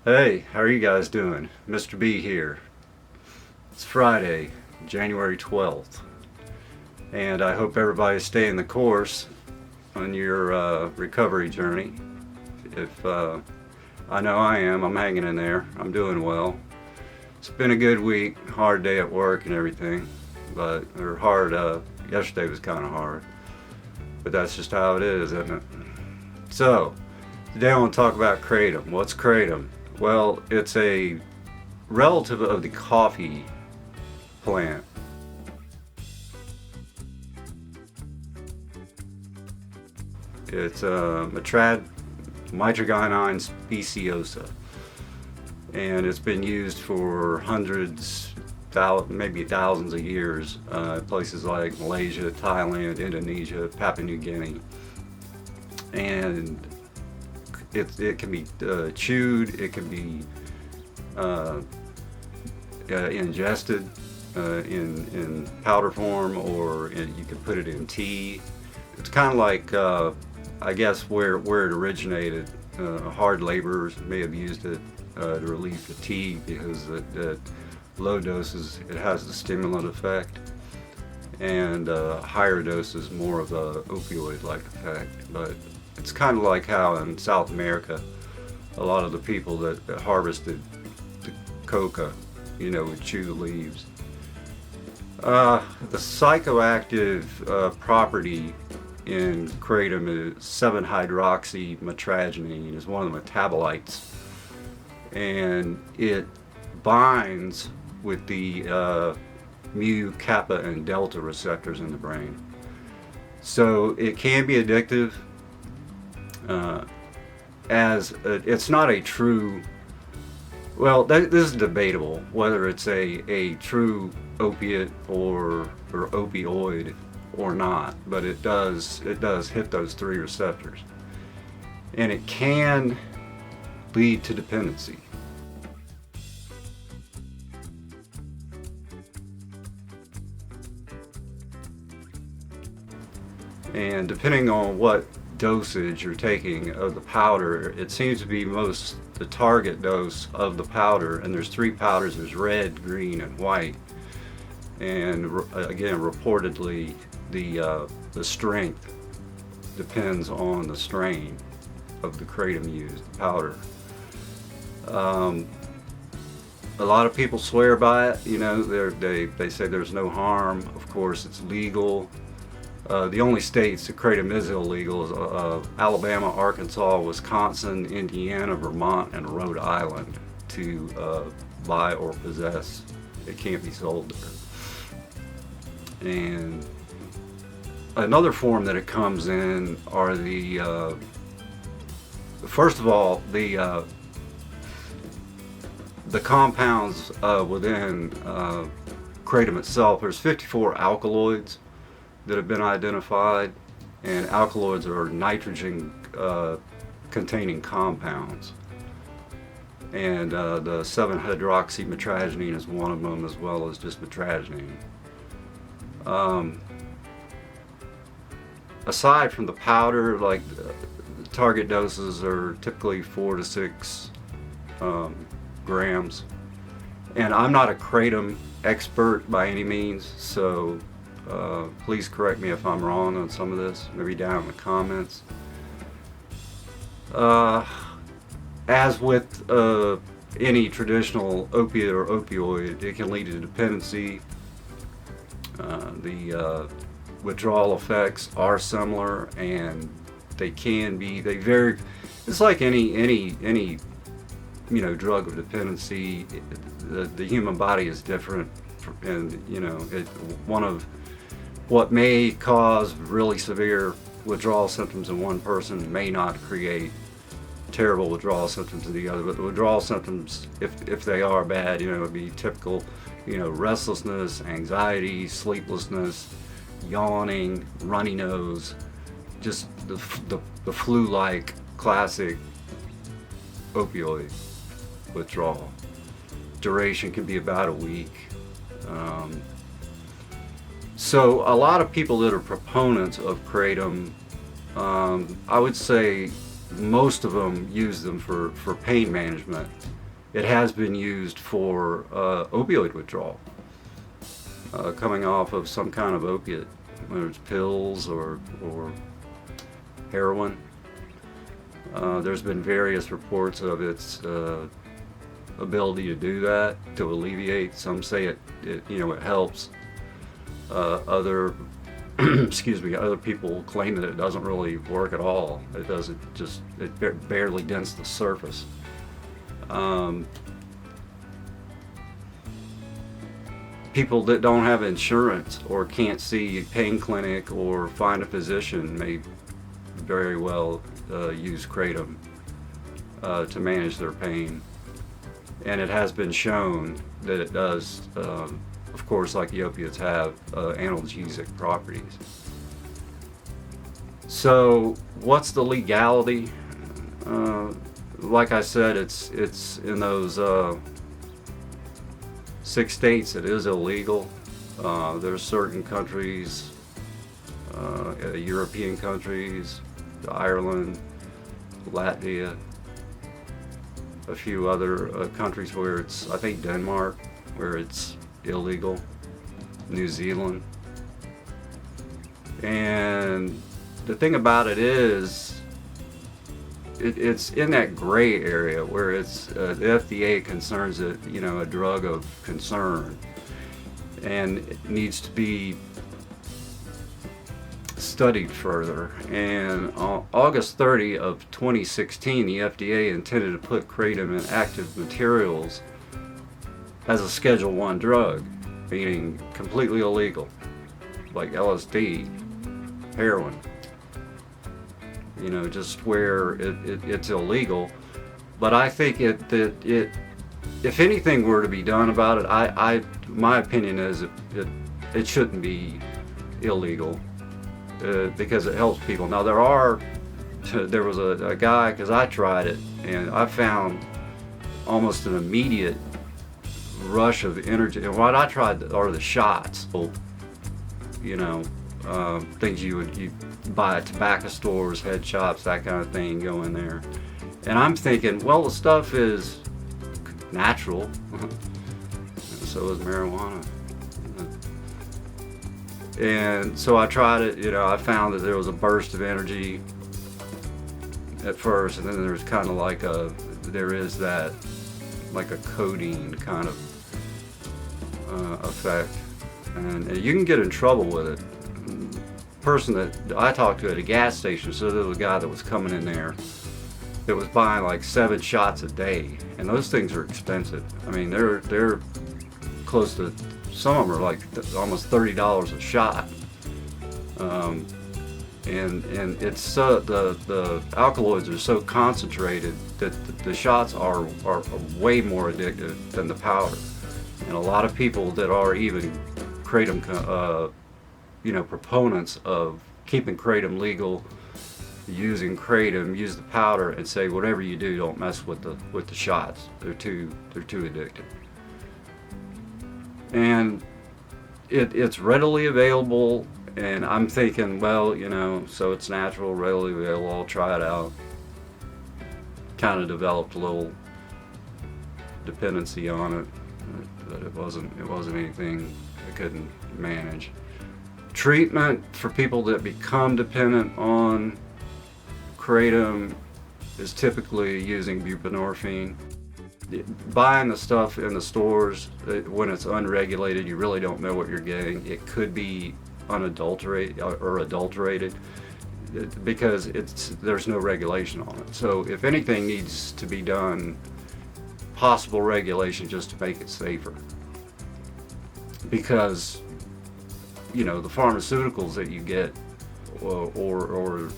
Hey, how are you guys doing? Mr. B here. It's Friday, January 12th, and I hope everybody's staying the course on your recovery journey. If I know I am, I'm hanging in there. I'm doing well. It's been a good week, hard day at work and everything, but or hard. Yesterday was kind of hard, but that's just how it is, isn't it? So today I want to talk about kratom. What's kratom? Well, it's a relative of the coffee plant. It's Mitragynon speciosa, and it's been used for hundreds, maybe thousands of years. Places like Malaysia, Thailand, Indonesia, Papua New Guinea, and it can be chewed. It can be ingested in powder form, or you can put it in tea. It's kind of like I guess where it originated. Hard laborers may have used it to relieve fatigue because at low doses it has the stimulant effect, and higher doses more of a opioid-like effect. But it's kind of like how in South America, a lot of the people that harvested the coca, would chew the leaves. The psychoactive property in kratom is 7-hydroxymetragenine is one of the metabolites, and it binds with the mu, kappa, and delta receptors in the brain. So it can be addictive. It's not a true. Well, this is debatable whether it's a true opiate or opioid or not, but it does hit those three receptors, and it can lead to dependency. And depending on what dosage you're taking of the powder, it seems to be the target dose of the powder, and there's three powders. There's red, green, and white, and again, reportedly the strength depends on the strain of the kratom used, the powder. A lot of people swear by it. They say there's no harm. Of course, it's legal. The only states that kratom is illegal is Alabama, Arkansas, Wisconsin, Indiana, Vermont, and Rhode Island to buy or possess. It can't be sold there. And another form that it comes in are first of all, the compounds within kratom itself. There's 54 alkaloids that have been identified, and alkaloids are nitrogen containing compounds, and the 7-hydroxymetragenine is one of them, as well as just metragenine. Aside from the powder, like the target doses are typically 4 to 6 grams, and I'm not a kratom expert by any means, so please correct me if I'm wrong on some of this, maybe down in the comments. As with any traditional opiate or opioid, it can lead to dependency. The withdrawal effects are similar, and they vary. It's like any drug of dependency. The human body is different, and one of what may cause really severe withdrawal symptoms in one person may not create terrible withdrawal symptoms in the other. But the withdrawal symptoms, if they are bad, would be typical, restlessness, anxiety, sleeplessness, yawning, runny nose, just the flu-like classic opioid withdrawal. Duration can be about a week. So a lot of people that are proponents of kratom, I would say most of them use them for pain management. It has been used for opioid withdrawal, coming off of some kind of opiate, whether it's pills or heroin. There's been various reports of its ability to do that, to alleviate. Some say it helps. Other excuse me, other people claim that it doesn't really work at all. It barely dents the surface. People that don't have insurance or can't see a pain clinic or find a physician may very well use Kratom to manage their pain. And it has been shown that it does, of course, like the opiates have, analgesic properties. So what's the legality? Like I said, it's in those 6 states it is illegal. There's certain countries, European countries, Ireland, Latvia, a few other countries where it's, I think Denmark, where it's illegal, New Zealand. And the thing about it is, it's in that gray area where it's the FDA considers it, a drug of concern, and it needs to be studied further. And on August 30 of 2016, the FDA intended to put Kratom in active materials as a Schedule I drug, meaning completely illegal, like LSD, heroin. Just where it's illegal. But I think if anything were to be done about it, my opinion is it shouldn't be illegal, because it helps people. Now there was a guy, because I tried it, and I found almost an immediate rush of energy. And what I tried are the shots, things you buy at tobacco stores, head shops, that kind of thing, go in there. And I'm thinking, well, the stuff is natural, so is marijuana. And so I tried it, I found that there was a burst of energy at first, and then there's kind of like like a codeine kind of effect. And you can get in trouble with it. Person that I talked to at a gas station, so there was a guy that was coming in there that was buying like 7 shots a day, and those things are expensive. I mean, they're close to, some of them are like almost $30 a shot. And it's so, the alkaloids are so concentrated that the shots are way more addictive than the powder. And a lot of people that are even Kratom proponents of keeping Kratom legal, using Kratom, use the powder, and say whatever you do, don't mess with the shots. They're too addictive. And it's readily available, and I'm thinking, well, so it's natural, readily available, I'll try it out. Kind of developed a little dependency on it, but it wasn't anything I couldn't manage. Treatment for people that become dependent on Kratom is typically using buprenorphine. Buying the stuff in the stores, when it's unregulated, you really don't know what you're getting. It could be unadulterated or adulterated, because there's no regulation on it. So if anything needs to be done, possible regulation just to make it safer. Because the pharmaceuticals that you get, or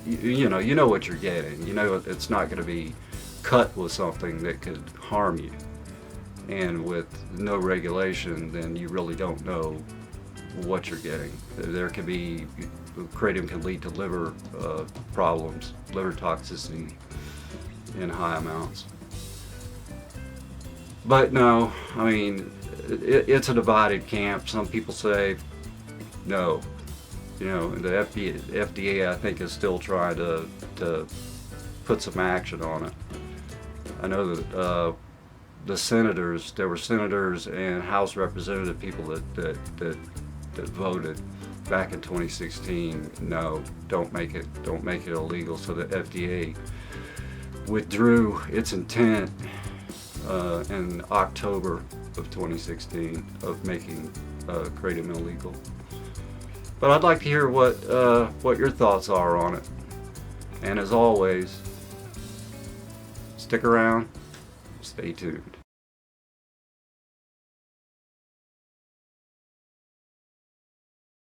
you know what you're getting. It's not going to be cut with something that could harm you. And with no regulation, then you really don't know what you're getting. There could be, Kratom can lead to liver problems, liver toxicity in high amounts. But no, I mean, it's a divided camp. Some people say no, You know, the FDA I think is still trying to put some action on it. I know that the senators, there were senators and House representative people that voted back in 2016. No, don't make it illegal. So the FDA withdrew its intent in October of 2016 of making kratom illegal. But I'd like to hear what your thoughts are on it. And as always, stick around, stay tuned.